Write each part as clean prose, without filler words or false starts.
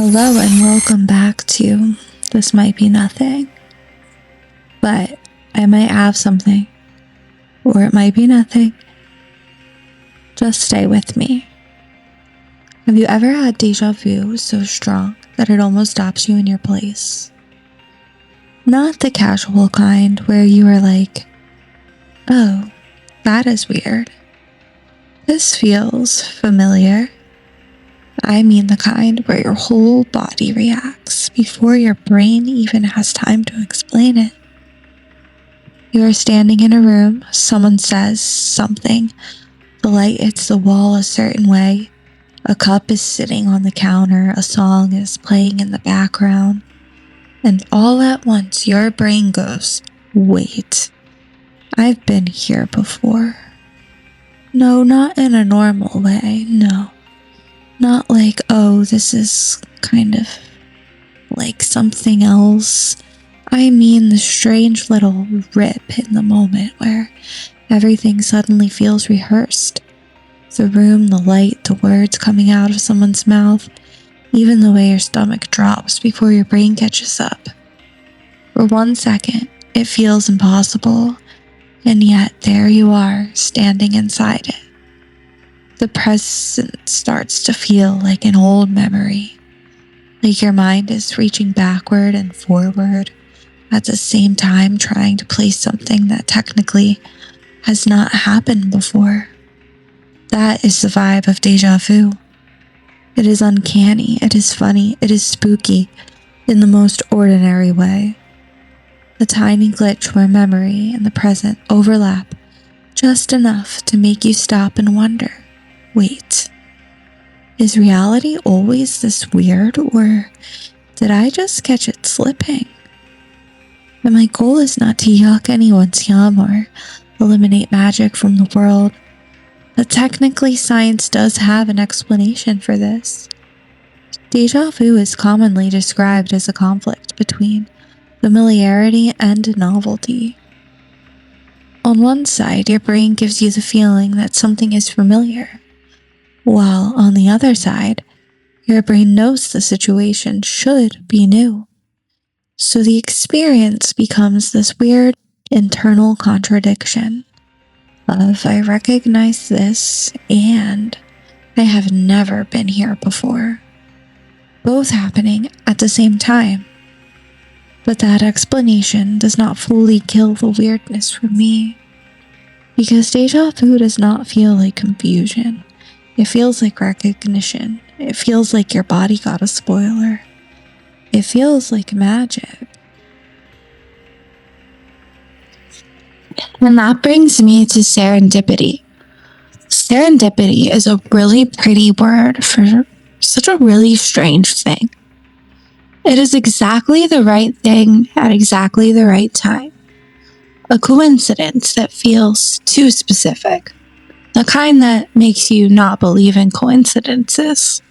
Hello and welcome back to This Might Be Nothing, but I might have something, or it might be nothing. Just stay with me. Have you ever had déjà vu so strong that it almost stops you in your place? Not the casual kind where you are like, oh, that is weird. This feels familiar. I mean the kind where your whole body reacts before your brain even has time to explain it. You are standing in a room, someone says something, the light hits the wall a certain way, a cup is sitting on the counter, a song is playing in the background, and all at once your brain goes, wait, I've been here before. No, not in a normal way, no. Not like, oh, this is kind of like something else. I mean the strange little rip in the moment where everything suddenly feels rehearsed. The room, the light, the words coming out of someone's mouth, even the way your stomach drops before your brain catches up. For 1 second, it feels impossible, and yet there you are, standing inside it. The present starts to feel like an old memory, like your mind is reaching backward and forward at the same time trying to place something that technically has not happened before. That is the vibe of déjà vu. It is uncanny, it is funny, it is spooky in the most ordinary way. A tiny glitch where memory and the present overlap just enough to make you stop and wonder. Wait, is reality always this weird, or did I just catch it slipping? And my goal is not to yuck anyone's yum or eliminate magic from the world, but technically science does have an explanation for this. Déjà vu is commonly described as a conflict between familiarity and novelty. On one side, your brain gives you the feeling that something is familiar, while on the other side, your brain knows the situation should be new. So the experience becomes this weird internal contradiction of I recognize this and I have never been here before, both happening at the same time. But that explanation does not fully kill the weirdness for me, because déjà vu does not feel like confusion. It feels like recognition. It feels like your body got a spoiler. It feels like magic. And that brings me to serendipity. Serendipity is a really pretty word for such a really strange thing. It is exactly the right thing at exactly the right time. A coincidence that feels too specific. The kind that makes you not believe in coincidences.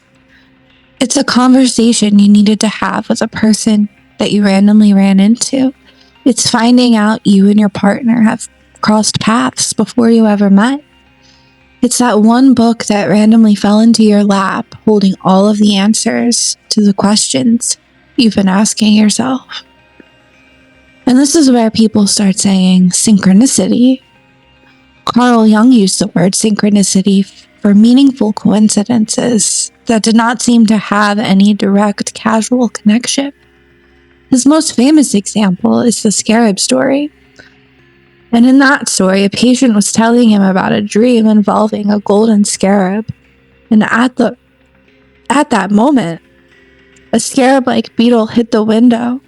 It's a conversation you needed to have with a person that you randomly ran into. It's finding out you and your partner have crossed paths before you ever met. It's that one book that randomly fell into your lap, holding all of the answers to the questions you've been asking yourself. And this is where people start saying synchronicity. Carl Jung used the word synchronicity for meaningful coincidences that did not seem to have any direct causal connection. His most famous example is the scarab story. And in that story, a patient was telling him about a dream involving a golden scarab. And at that moment, a scarab-like beetle hit the window.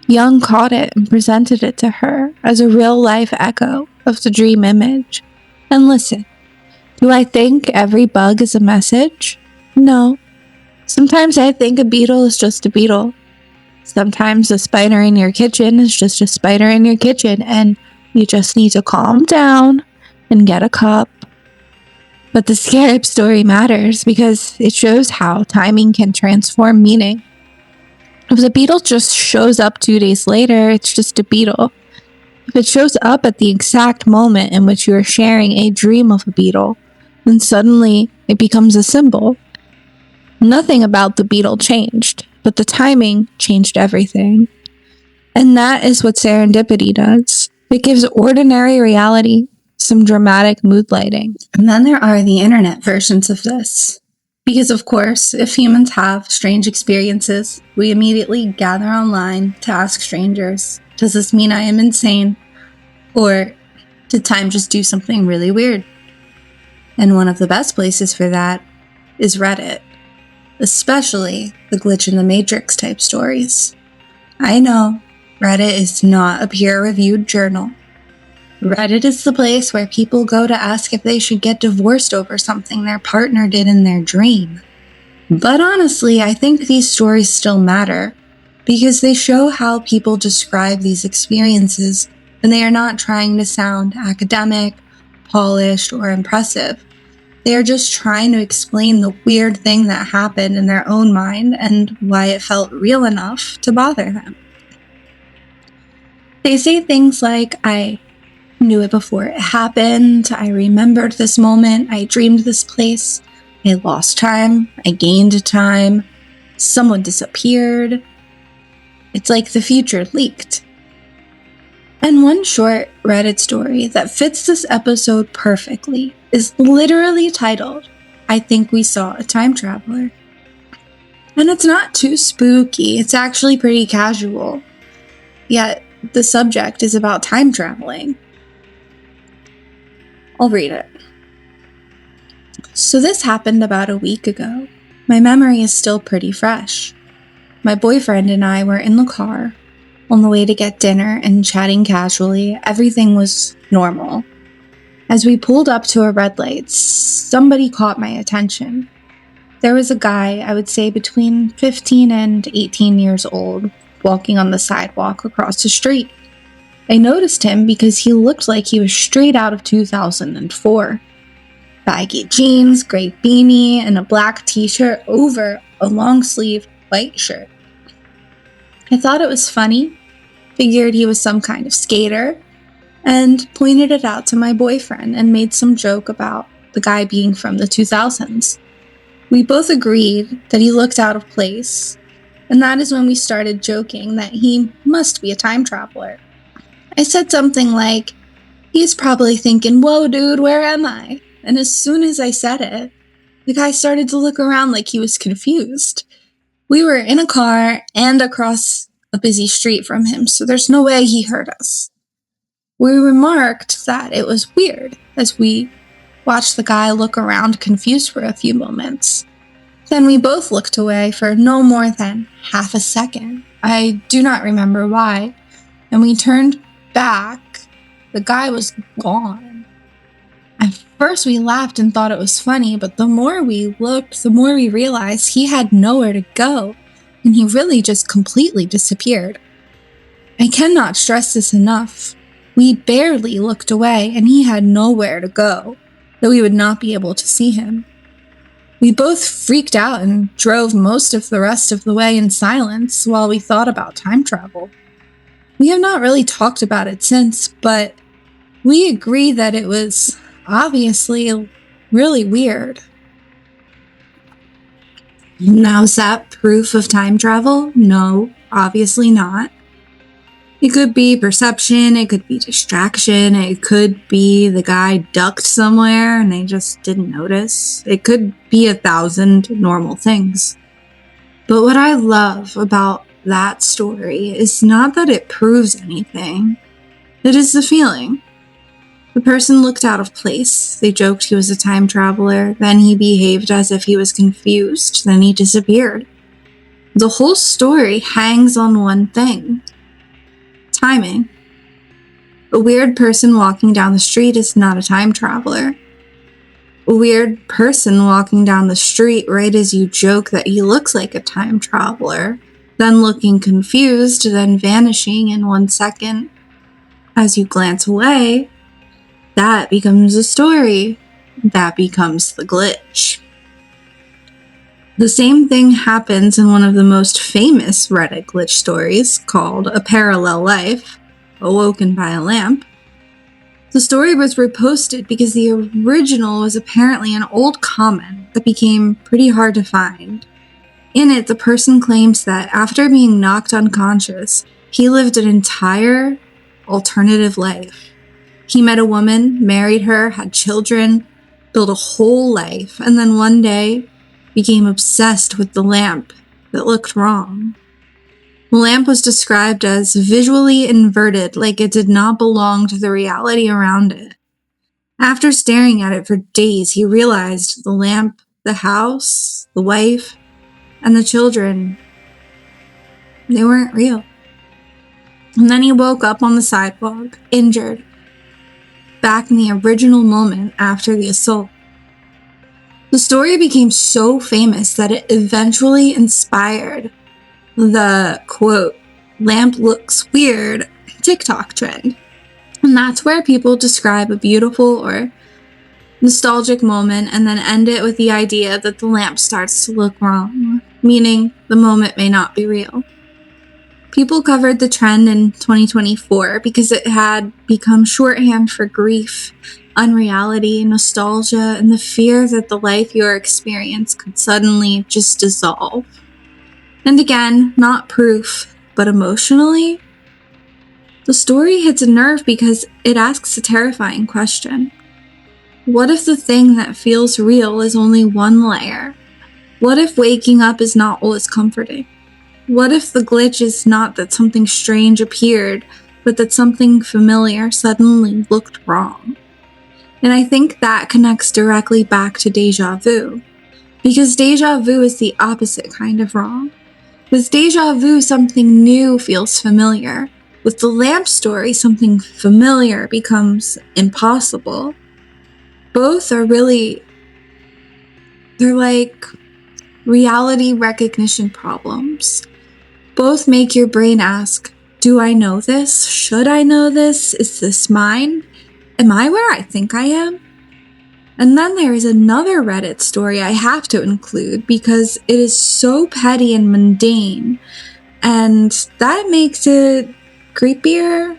Jung caught it and presented it to her as a real-life echo of the dream image. And listen, do I think every bug is a message? No. Sometimes I think a beetle is just a beetle. Sometimes a spider in your kitchen is just a spider in your kitchen, and you just need to calm down and get a cup. But the scarab story matters because it shows how timing can transform meaning. If the beetle just shows up 2 days later, it's just a beetle. If it shows up at the exact moment in which you are sharing a dream of a beetle, then suddenly it becomes a symbol. Nothing about the beetle changed, but the timing changed everything. And that is what serendipity does. It gives ordinary reality some dramatic mood lighting. And then there are the internet versions of this. Because, of course, if humans have strange experiences, we immediately gather online to ask strangers, does this mean I am insane? Or did time just do something really weird? And one of the best places for that is Reddit, especially the glitch in the matrix type stories. I know, Reddit is not a peer-reviewed journal. Reddit is the place where people go to ask if they should get divorced over something their partner did in their dream. But honestly, I think these stories still matter because they show how people describe these experiences, and they are not trying to sound academic, polished, or impressive. They are just trying to explain the weird thing that happened in their own mind and why it felt real enough to bother them. They say things like, I knew it before it happened, I remembered this moment, I dreamed this place, I lost time, I gained time, someone disappeared. It's like the future leaked. And one short Reddit story that fits this episode perfectly is literally titled, I Think We Saw a Time Traveler. And it's not too spooky, it's actually pretty casual. Yet the subject is about time traveling. I'll read it. So this happened about a week ago. My memory is still pretty fresh. My boyfriend and I were in the car, on the way to get dinner and chatting casually. Everything was normal. As we pulled up to a red light, somebody caught my attention. There was a guy, I would say between 15 and 18 years old, walking on the sidewalk across the street. I noticed him because he looked like he was straight out of 2004. Baggy jeans, gray beanie, and a black t-shirt over a long-sleeve white shirt. I thought it was funny, figured he was some kind of skater, and pointed it out to my boyfriend and made some joke about the guy being from the 2000s. We both agreed that he looked out of place, and that is when we started joking that he must be a time traveler. I said something like, he's probably thinking, whoa dude, where am I? And as soon as I said it, the guy started to look around like he was confused. We were in a car and across a busy street from him, so there's no way he heard us. We remarked that it was weird as we watched the guy look around confused for a few moments. Then we both looked away for no more than half a second. I do not remember why. And we turned back. The guy was gone. At first we laughed and thought it was funny, but the more we looked, the more we realized he had nowhere to go, and he really just completely disappeared. I cannot stress this enough. We barely looked away, and he had nowhere to go, though we would not be able to see him. We both freaked out and drove most of the rest of the way in silence while we thought about time travel. We have not really talked about it since, but we agree that it was obviously really weird. Now, is that proof of time travel? No, obviously not. It could be perception, it could be distraction, it could be the guy ducked somewhere and they just didn't notice. It could be 1,000 normal things. But what I love about that story is not that it proves anything. It is the feeling. The person looked out of place. They joked he was a time traveler. Then he behaved as if he was confused. Then he disappeared. The whole story hangs on one thing. Timing. A weird person walking down the street is not a time traveler. A weird person walking down the street right as you joke that he looks like a time traveler, then looking confused, then vanishing in 1 second. As you glance away, that becomes a story. That becomes the glitch. The same thing happens in one of the most famous Reddit glitch stories called A Parallel Life, Awoken by a Lamp. The story was reposted because the original was apparently an old comment that became pretty hard to find. In it, the person claims that after being knocked unconscious, he lived an entire alternative life. He met a woman, married her, had children, built a whole life, and then one day became obsessed with the lamp that looked wrong. The lamp was described as visually inverted, like it did not belong to the reality around it. After staring at it for days, he realized the lamp, the house, the wife, and the children, they weren't real. And then he woke up on the sidewalk, injured, back in the original moment after the assault. The story became so famous that it eventually inspired the, quote, lamp looks weird TikTok trend. And that's where people describe a beautiful or nostalgic moment and then end it with the idea that the lamp starts to look wrong, meaning the moment may not be real. People covered the trend in 2024 because it had become shorthand for grief, unreality, nostalgia, and the fear that the life you experienced could suddenly just dissolve. And again, not proof, but emotionally, the story hits a nerve because it asks a terrifying question. What if the thing that feels real is only one layer? What if waking up is not always comforting? What if the glitch is not that something strange appeared, but that something familiar suddenly looked wrong? And I think that connects directly back to déjà vu, because déjà vu is the opposite kind of wrong. With déjà vu, something new feels familiar. With the lamp story, something familiar becomes impossible. Both are they're like reality recognition problems. Both make your brain ask, do I know this? Should I know this? Is this mine? Am I where I think I am? And then there is another Reddit story I have to include because it is so petty and mundane, and that makes it creepier,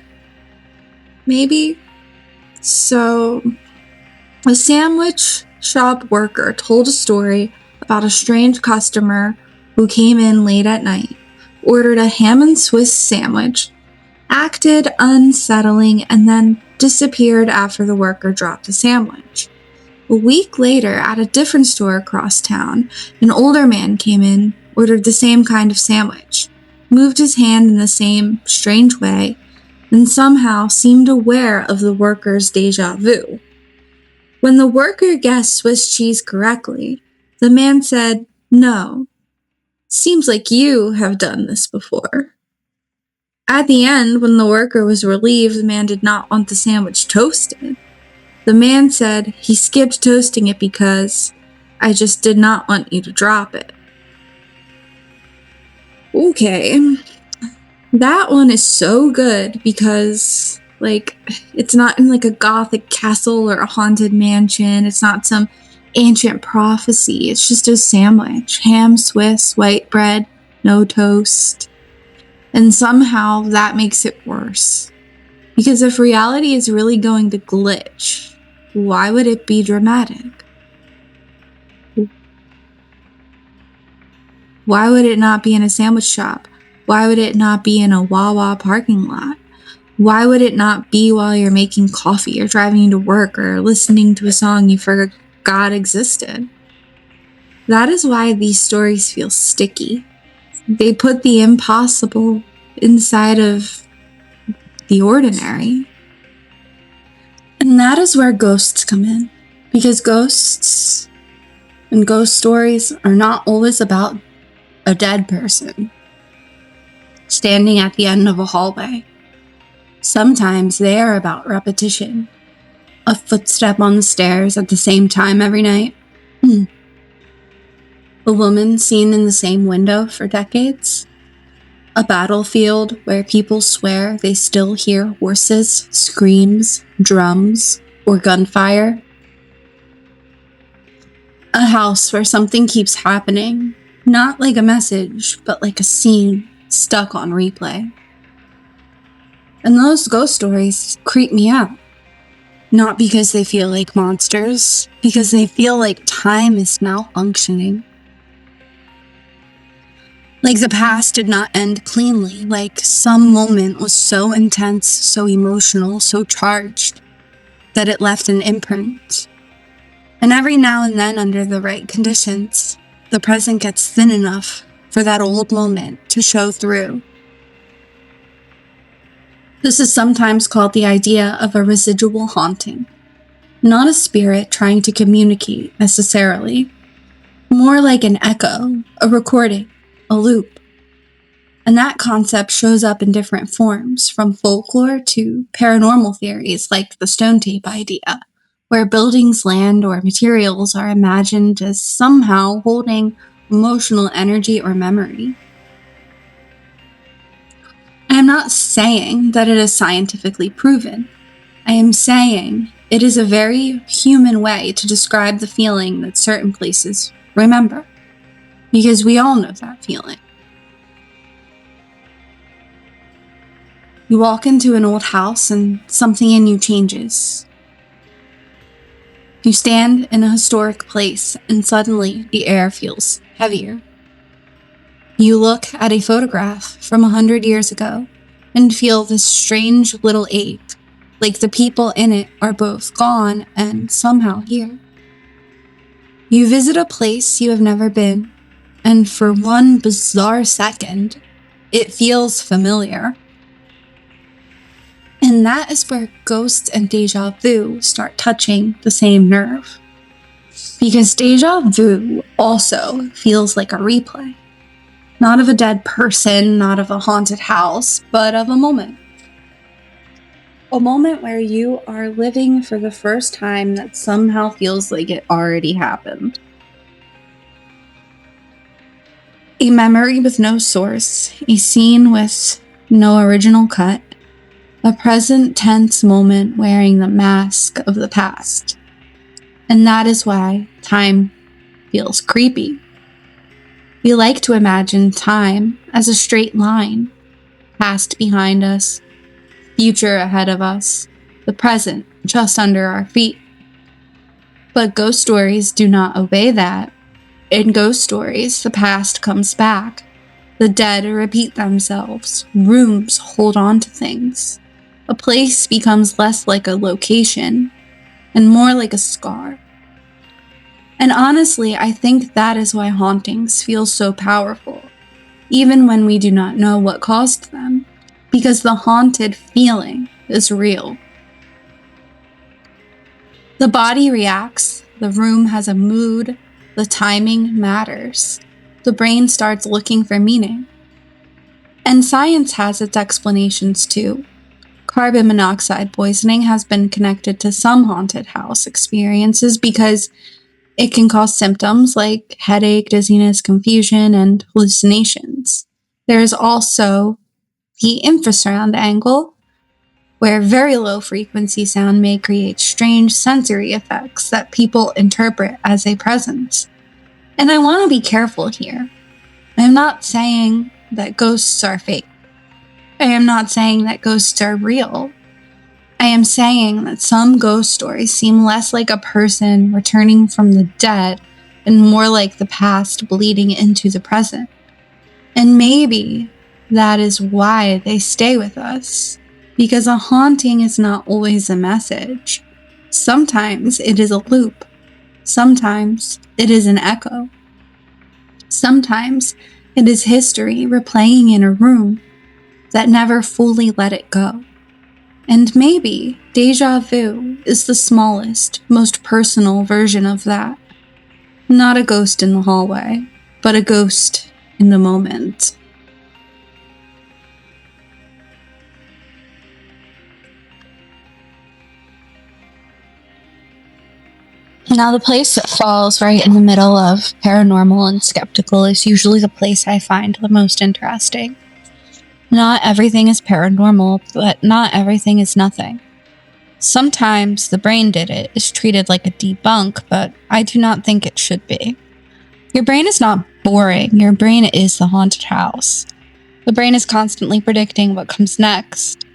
maybe? So, a sandwich shop worker told a story about a strange customer who came in late at night, ordered a ham and Swiss sandwich, acted unsettling, and then disappeared after the worker dropped the sandwich. A week later, at a different store across town, an older man came in, ordered the same kind of sandwich, moved his hand in the same strange way, and somehow seemed aware of the worker's déjà vu. When the worker guessed Swiss cheese correctly, the man said, "No, seems like you have done this before." At the end, when the worker was relieved the man did not want the sandwich toasted, the man said he skipped toasting it because I just did not want you to drop it. Okay, that one is so good because, it's not in a gothic castle or a haunted mansion. It's not some ancient prophecy. It's just a sandwich. Ham, Swiss, white bread, no toast. And somehow that makes it worse. Because if reality is really going to glitch, why would it be dramatic? Why would it not be in a sandwich shop? Why would it not be in a Wawa parking lot? Why would it not be while you're making coffee or driving to work or listening to a song you forgot existed? That is why these stories feel sticky. They put the impossible inside of the ordinary. And that is where ghosts come in. Because ghosts and ghost stories are not always about a dead person standing at the end of a hallway. Sometimes they are about repetition. A footstep on the stairs at the same time every night. A woman seen in the same window for decades. A battlefield where people swear they still hear horses, screams, drums, or gunfire. A house where something keeps happening, not like a message, but like a scene stuck on replay. And those ghost stories creep me out. Not because they feel like monsters, because they feel like time is malfunctioning. Like the past did not end cleanly, like some moment was so intense, so emotional, so charged, that it left an imprint. And every now and then, under the right conditions, the present gets thin enough for that old moment to show through. This is sometimes called the idea of a residual haunting. Not a spirit trying to communicate necessarily, more like an echo, a recording, a loop. And that concept shows up in different forms, from folklore to paranormal theories like the stone tape idea, where buildings, land, or materials are imagined as somehow holding emotional energy or memory. I am not saying that it is scientifically proven. I am saying it is a very human way to describe the feeling that certain places remember, because we all know that feeling. You walk into an old house and something in you changes. You stand in a historic place and suddenly the air feels heavier. You look at a photograph from 100 years ago and feel this strange little ache, like the people in it are both gone and somehow here. You visit a place you have never been, and for one bizarre second, it feels familiar. And that is where ghosts and déjà vu start touching the same nerve. Because déjà vu also feels like a replay. Not of a dead person, not of a haunted house, but of a moment. A moment where you are living for the first time that somehow feels like it already happened. A memory with no source, a scene with no original cut, a present tense moment wearing the mask of the past. And that is why time feels creepy. We like to imagine time as a straight line, past behind us, future ahead of us, the present just under our feet. But ghost stories do not obey that. In ghost stories, the past comes back. The dead repeat themselves. Rooms hold on to things. A place becomes less like a location and more like a scar. And honestly, I think that is why hauntings feel so powerful, even when we do not know what caused them, because the haunted feeling is real. The body reacts, the room has a mood, the timing matters. The brain starts looking for meaning. And science has its explanations too. Carbon monoxide poisoning has been connected to some haunted house experiences because it can cause symptoms like headache, dizziness, confusion, and hallucinations. There is also the infrasound angle, where very low frequency sound may create strange sensory effects that people interpret as a presence. And I want to be careful here. I am not saying that ghosts are fake. I am not saying that ghosts are real. I am saying that some ghost stories seem less like a person returning from the dead and more like the past bleeding into the present. And maybe that is why they stay with us. Because a haunting is not always a message. Sometimes it is a loop. Sometimes it is an echo. Sometimes it is history replaying in a room that never fully let it go. And maybe déjà vu is the smallest, most personal version of that. Not a ghost in the hallway, but a ghost in the moment. Now, the place that falls right in the middle of paranormal and skeptical is usually the place I find the most interesting. Not everything is paranormal, but not everything is nothing. Sometimes the brain did it is treated like a debunk, but I do not think it should be. Your brain is not boring. Your brain is the haunted house. The brain is constantly predicting what comes next.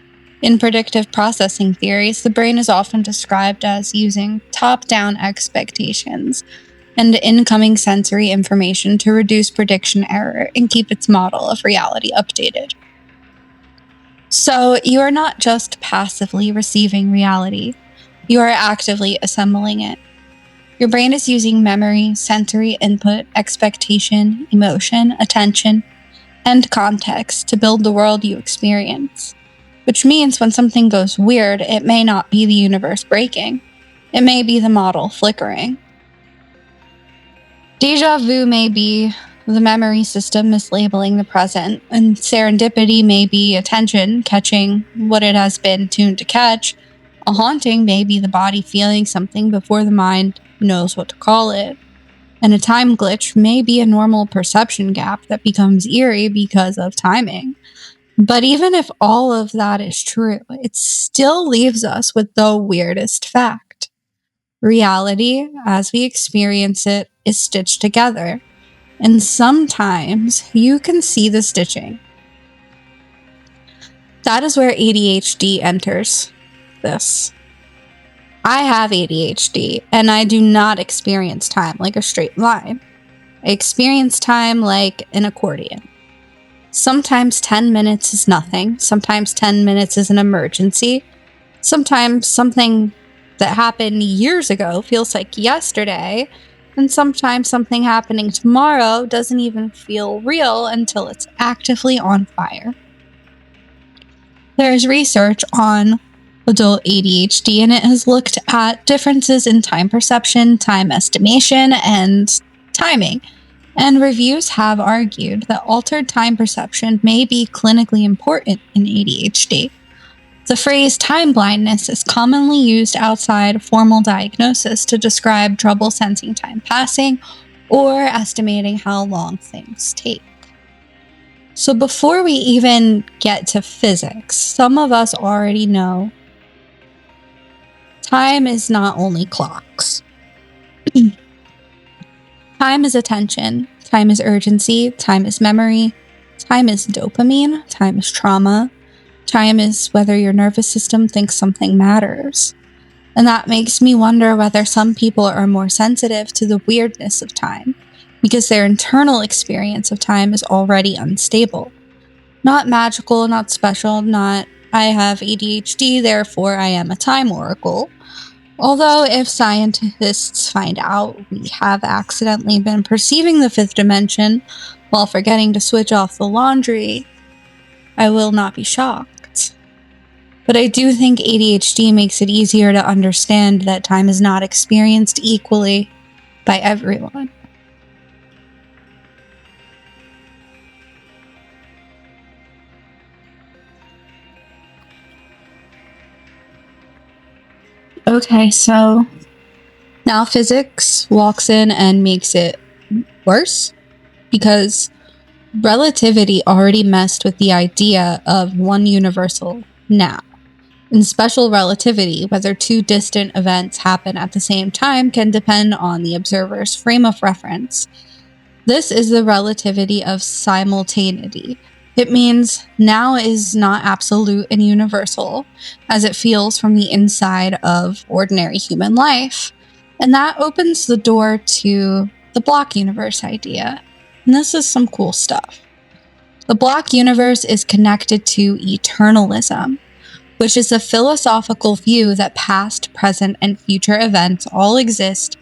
In predictive processing theories, the brain is often described as using top-down expectations, and incoming sensory information to reduce prediction error and keep its model of reality updated. So you are not just passively receiving reality, you are actively assembling it. Your brain is using memory, sensory input, expectation, emotion, attention, and context to build the world you experience. Which means when something goes weird, it may not be the universe breaking. It may be the model flickering. Déjà vu may be the memory system mislabeling the present, and serendipity may be attention catching what it has been tuned to catch. A haunting may be the body feeling something before the mind knows what to call it. And a time glitch may be a normal perception gap that becomes eerie because of timing. But even if all of that is true, it still leaves us with the weirdest fact. Reality, as we experience it, is stitched together. And sometimes you can see the stitching. That is where ADHD enters this. I have ADHD, and I do not experience time like a straight line. I experience time like an accordion. Sometimes 10 minutes is nothing. Sometimes 10 minutes is an emergency. Sometimes something that happened years ago feels like yesterday. And sometimes something happening tomorrow doesn't even feel real until it's actively on fire. There's research on adult ADHD, and it has looked at differences in time perception, time estimation, and timing. And reviews have argued that altered time perception may be clinically important in ADHD. The phrase time blindness is commonly used outside formal diagnosis to describe trouble sensing time passing or estimating how long things take. So before we even get to physics, some of us already know time is not only clocks. Time is attention, time is urgency, time is memory, time is dopamine, time is trauma, time is whether your nervous system thinks something matters. And that makes me wonder whether some people are more sensitive to the weirdness of time because their internal experience of time is already unstable. Not magical, not special, not I have ADHD, therefore I am a time oracle. Although if scientists find out we have accidentally been perceiving the fifth dimension while forgetting to switch off the laundry, I will not be shocked. But I do think ADHD makes it easier to understand that time is not experienced equally by everyone. Okay, so now physics walks in and makes it worse because relativity already messed with the idea of one universal now. In special relativity, whether two distant events happen at the same time can depend on the observer's frame of reference. This is the relativity of simultaneity. It means now is not absolute and universal, as it feels from the inside of ordinary human life. And that opens the door to the block universe idea. And this is some cool stuff. The block universe is connected to eternalism, which is a philosophical view that past, present, and future events all exist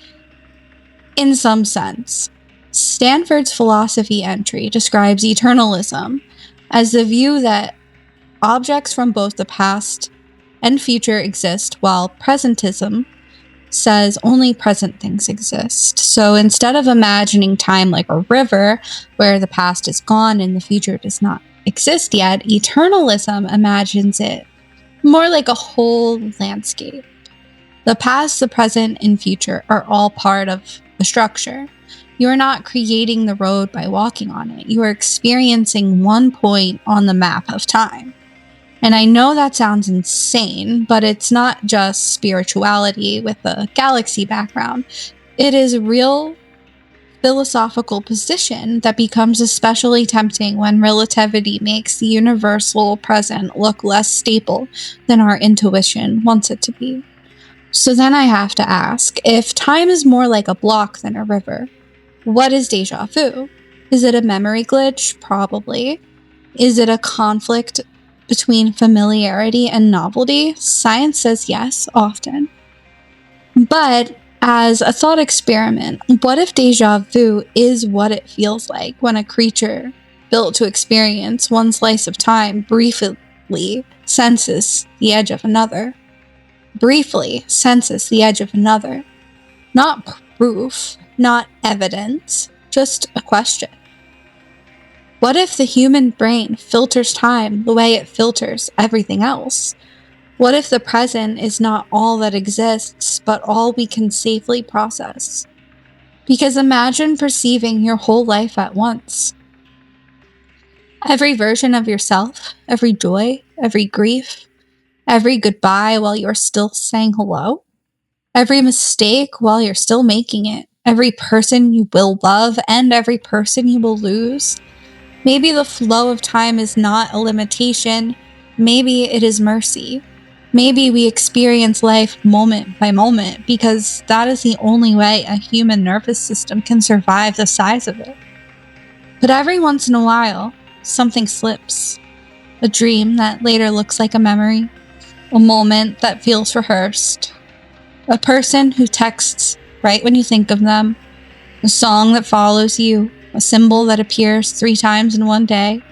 in some sense. Stanford's philosophy entry describes eternalism as the view that objects from both the past and future exist, while presentism says only present things exist. So instead of imagining time like a river where the past is gone and the future does not exist yet, eternalism imagines it more like a whole landscape. The past, the present, and future are all part of the structure. You are not creating the road by walking on it. You are experiencing one point on the map of time. And I know that sounds insane, but it's not just spirituality with a galaxy background. It is a real philosophical position that becomes especially tempting when relativity makes the universal present look less stable than our intuition wants it to be. So then I have to ask, if time is more like a block than a river, what is déjà vu? Is it a memory glitch? Probably. Is it a conflict between familiarity and novelty? Science says yes, often. But as a thought experiment, what if déjà vu is what it feels like when a creature built to experience one slice of time briefly senses the edge of another? Briefly senses the edge of another. Not proof, not evidence, just a question. What if the human brain filters time the way it filters everything else? What if the present is not all that exists, but all we can safely process? Because imagine perceiving your whole life at once. Every version of yourself, every joy, every grief, every goodbye while you're still saying hello, every mistake while you're still making it, every person you will love and every person you will lose. Maybe the flow of time is not a limitation, maybe it is mercy. Maybe we experience life moment by moment because that is the only way a human nervous system can survive the size of it. But every once in a while, something slips. A dream that later looks like a memory, a moment that feels rehearsed, a person who texts right when you think of them, a song that follows you, a symbol that appears 3 times in one day,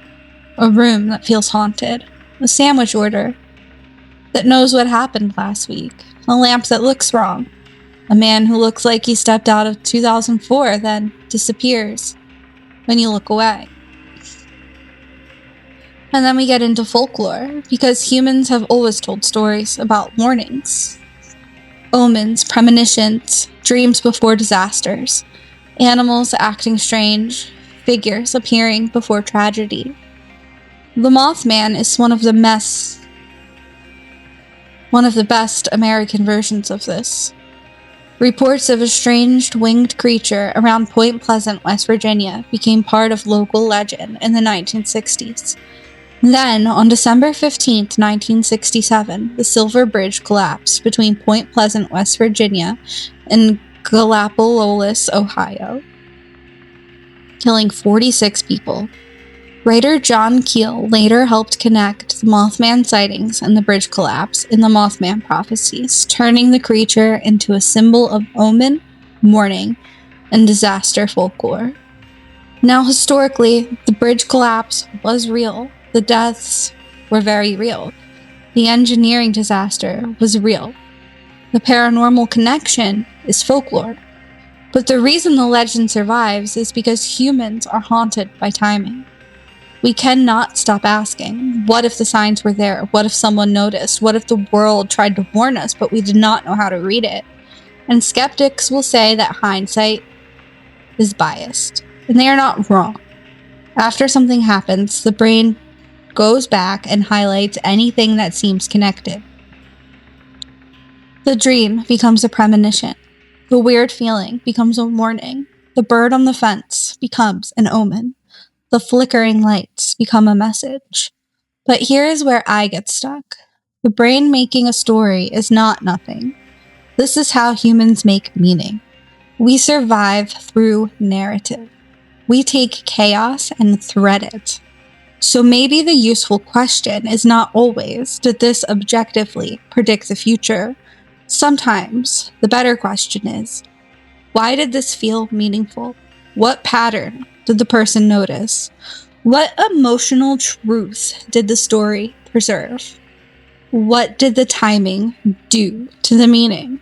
a room that feels haunted, a sandwich order that knows what happened last week, a lamp that looks wrong, a man who looks like he stepped out of 2004 then disappears when you look away. And then we get into folklore, because humans have always told stories about warnings, omens, premonitions, dreams before disasters, animals acting strange, figures appearing before tragedy. The Mothman is one of the best American versions of this. Reports of a strange winged creature around Point Pleasant, West Virginia became part of local legend in the 1960s. Then, on December 15, 1967, the Silver Bridge collapsed between Point Pleasant, West Virginia and Gallipolis, Ohio, killing 46 people. Writer John Keel later helped connect the Mothman sightings and the bridge collapse in the Mothman prophecies, turning the creature into a symbol of omen, mourning, and disaster folklore. Now, historically, the bridge collapse was real. The deaths were very real. The engineering disaster was real. The paranormal connection is folklore. But the reason the legend survives is because humans are haunted by timing. We cannot stop asking, what if the signs were there? What if someone noticed? What if the world tried to warn us, but we did not know how to read it? And skeptics will say that hindsight is biased. And they are not wrong. After something happens, the brain goes back and highlights anything that seems connected. The dream becomes a premonition. The weird feeling becomes a warning. The bird on the fence becomes an omen. The flickering lights become a message. But here is where I get stuck. The brain making a story is not nothing. This is how humans make meaning. We survive through narrative. We take chaos and thread it. So maybe the useful question is not always, did this objectively predict the future? Sometimes the better question is, why did this feel meaningful? What pattern did the person notice? What emotional truth did the story preserve? What did the timing do to the meaning?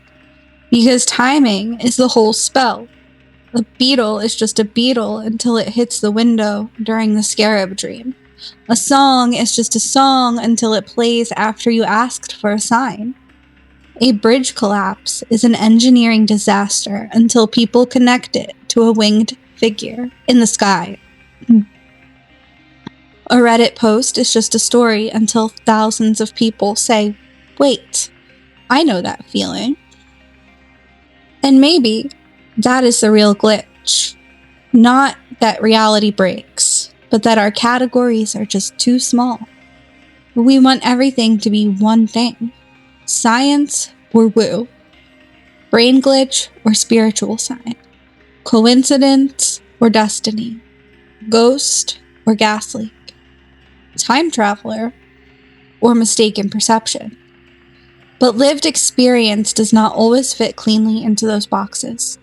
Because timing is the whole spell. A beetle is just a beetle until it hits the window during the scarab dream. A song is just a song until it plays after you asked for a sign. A bridge collapse is an engineering disaster until people connect it to a winged figure in the sky. A Reddit post is just a story until thousands of people say, wait, I know that feeling. And maybe that is the real glitch. Not that reality breaks, but that our categories are just too small. We want everything to be one thing. Science or woo. brain glitch or spiritual sign, coincidence or destiny, ghost or gas leak, time traveler or mistaken perception. But lived experience does not always fit cleanly into those boxes.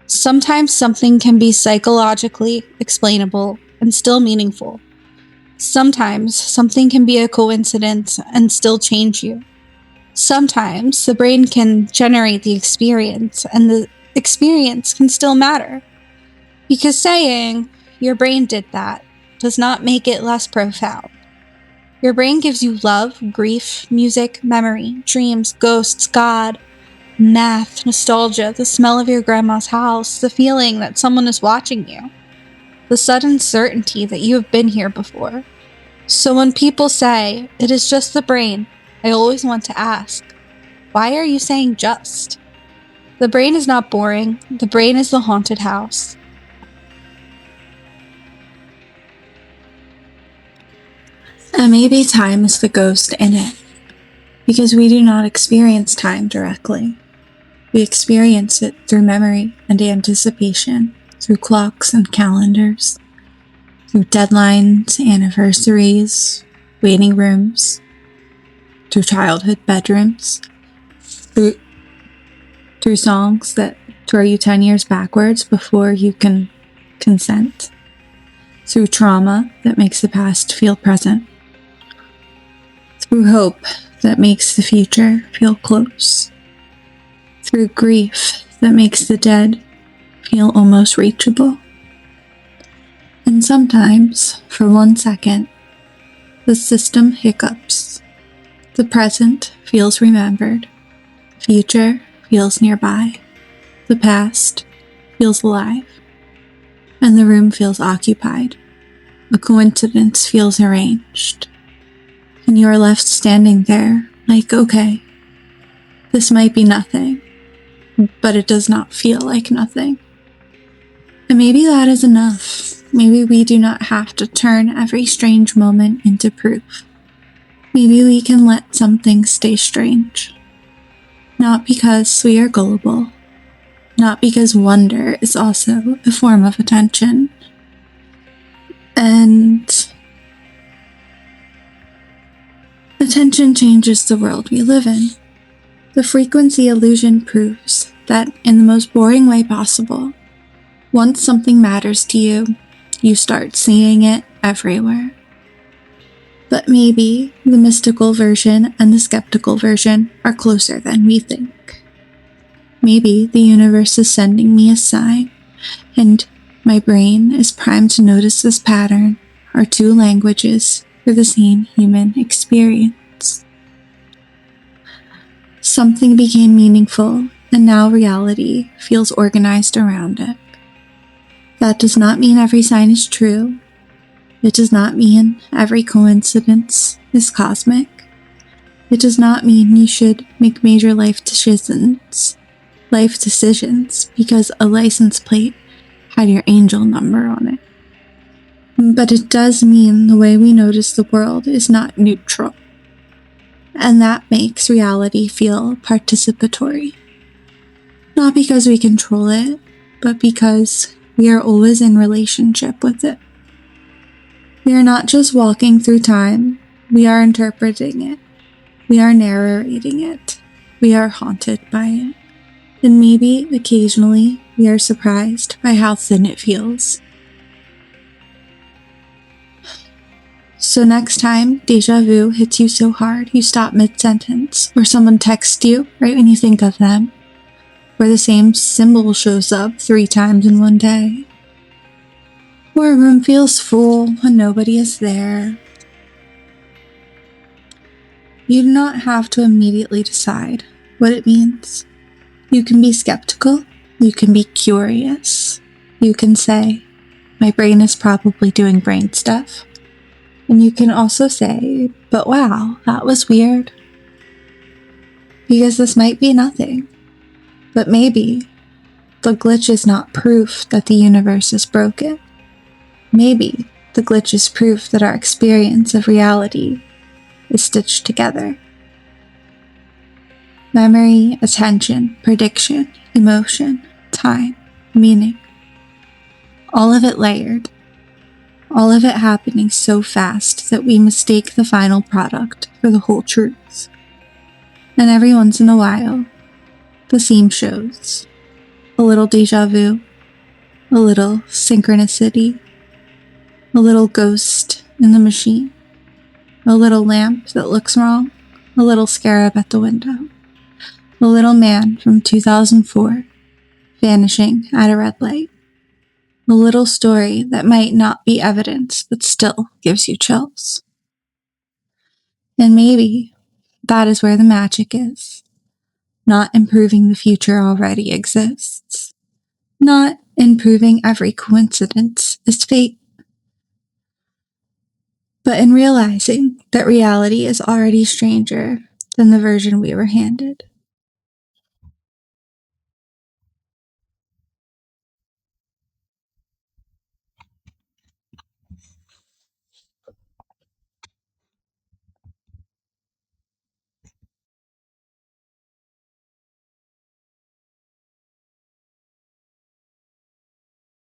Sometimes something can be psychologically explainable and still meaningful. Sometimes something can be a coincidence and still change you. Sometimes the brain can generate the experience and the experience can still matter. Because saying, your brain did that, does not make it less profound. Your brain gives you love, grief, music, memory, dreams, ghosts, God, math, nostalgia, the smell of your grandma's house, the feeling that someone is watching you, the sudden certainty that you have been here before. So when people say, it is just the brain, I always want to ask, why are you saying just? The brain is not boring. The brain is the haunted house. And maybe time is the ghost in it, because we do not experience time directly. We experience it through memory and anticipation, through clocks and calendars, through deadlines, anniversaries, waiting rooms, through childhood bedrooms, through songs that throw you 10 years backwards before you can consent, through trauma that makes the past feel present, through hope that makes the future feel close, through grief that makes the dead feel almost reachable. And sometimes, for 1 second, the system hiccups. The present feels remembered. Future feels nearby. The past feels alive. And the room feels occupied. A coincidence feels arranged. And you are left standing there like, okay, this might be nothing, but it does not feel like nothing. And maybe that is enough. Maybe we do not have to turn every strange moment into proof. Maybe we can let something stay strange. Not because we are gullible. Not because wonder is also a form of attention. And attention changes the world we live in. The frequency illusion proves that in the most boring way possible, once something matters to you, you start seeing it everywhere. But maybe the mystical version and the skeptical version are closer than we think. Maybe the universe is sending me a sign, and my brain is primed to notice this pattern, our two languages for the same human experience. Something became meaningful, and now reality feels organized around it. That does not mean every sign is true. It does not mean every coincidence is cosmic. It does not mean you should make major life decisions because a license plate had your angel number on it. But it does mean the way we notice the world is not neutral. And that makes reality feel participatory. Not because we control it, but because we are always in relationship with it. We are not just walking through time, we are interpreting it. We are narrating it. We are haunted by it. And maybe, occasionally, we are surprised by how thin it feels. So next time déjà vu hits you so hard you stop mid-sentence, or someone texts you right when you think of them, where the same symbol shows up 3 times in one day, or a room feels full and nobody is there, you do not have to immediately decide what it means. You can be skeptical, you can be curious, you can say, my brain is probably doing brain stuff, and you can also say, but wow, that was weird. Because this might be nothing, but maybe the glitch is not proof that the universe is broken. Maybe the glitch is proof that our experience of reality is stitched together. Memory, attention, prediction, emotion, time, meaning. All of it layered. All of it happening so fast that we mistake the final product for the whole truth. And every once in a while, the theme shows. A little déjà vu, a little synchronicity, a little ghost in the machine, a little lamp that looks wrong, a little scarab at the window, a little man from 2004 vanishing at a red light, a little story that might not be evidence but still gives you chills. And maybe that is where the magic is. Not in proving the future already exists. Not in proving every coincidence is fate. But in realizing that reality is already stranger than the version we were handed.